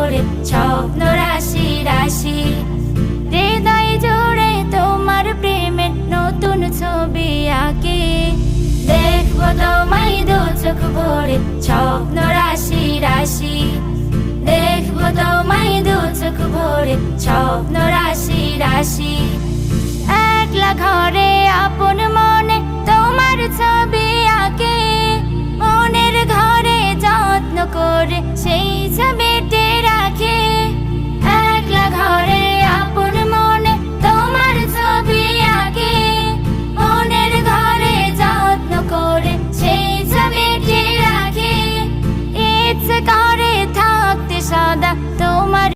ভরে স্বপ্ন রাশি রাশি। হৃদয় জুড়ে তোমার প্রেমের নতুন ছবি আঁকি। দেখবো তোমায় দু চোখ ভরে স্বপ্ন রাশি রাশি। দেখবো তোমায় দু চোখ ভরে স্বপ্ন রাশি রাশি। একলা ঘরে আপন মনে তোমার ছবি আঁকি। মনের ঘরে যত্ন করে সেই ছবি